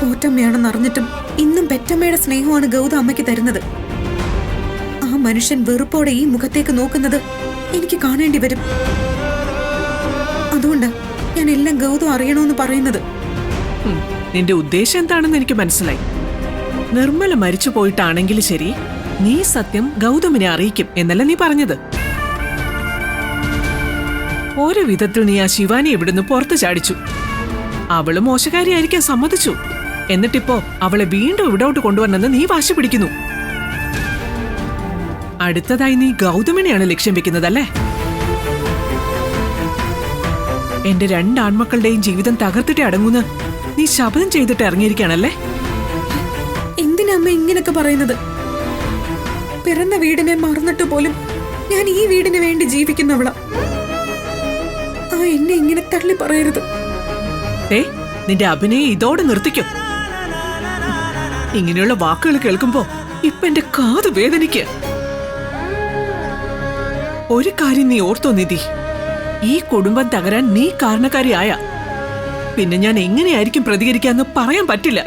പോറ്റമ്മയാണെന്ന് അറിഞ്ഞിട്ടും ഇന്നും പെറ്റമ്മയുടെ സ്നേഹമാണ് ഗൗതം അമ്മയ്ക്ക് തരുന്നത്. ആ മനുഷ്യൻ വെറുപ്പോടെ ഈ മുഖത്തേക്ക് നോക്കുന്നത് എനിക്ക് കാണേണ്ടി വരും. അതുകൊണ്ട് ഞാൻ എല്ലാം ഗൗതം അറിയണമെന്ന് പറയുന്നത്. നിന്റെ ഉദ്ദേശം എന്താണെന്ന് എനിക്ക് മനസ്സിലായി. നിർമ്മല മരിച്ചു പോയിട്ടാണെങ്കിൽ ശരി, നീ സത്യം ഗൗതമിനെ അറിയിക്കും എന്നല്ല നീ പറഞ്ഞത്. ഓരോ വിധത്തിൽ നീ ആ ശിവാനി ഇവിടുന്ന് പുറത്തു ചാടിച്ചു. അവള് മോശക്കാരിയായിരിക്കാൻ സമ്മതിച്ചു. എന്നിട്ടിപ്പോ അവളെ വീണ്ടും ഇവിടോട്ട് കൊണ്ടുവരണമെന്ന് നീ വാശി പിടിക്കുന്നു. അടുത്തതായി നീ ഗൗതമിനെയാണ് ലക്ഷ്യം വെക്കുന്നതല്ലേ? എന്റെ 2 ആൺമക്കളുടെയും ജീവിതം തകർത്തിട്ട് അടങ്ങുന്ന നീ ശപഥം ചെയ്തിട്ട് ഇറങ്ങിയിരിക്കുകയാണല്ലേ? എന്തിനമ്മ ഇങ്ങനൊക്കെ പറയുന്നത്? പിറന്ന വീടിനെ മറന്നിട്ട് പോലും ഞാൻ ഈ വീടിന് വേണ്ടി ജീവിക്കുന്നവളാ. ആ എന്നെ ഇങ്ങനെ തള്ളി പറയരുത്. നിന്റെ അഭിനയം ഇതോടെ നിർത്തിക്കും. ഇങ്ങനെയുള്ള വാക്കുകൾ കേൾക്കുമ്പോ ഇപ്പൊ എന്റെ കാത് വേദനിക്ക്. ഒരു കാര്യം നീ ഓർത്തോ നിധി, ഈ കുടുംബം തകരാൻ നീ കാരണക്കാരിയായ പിന്നെ ഞാൻ എങ്ങനെയായിരിക്കും പ്രതികരിക്കാന്ന് പറയാൻ പറ്റില്ല.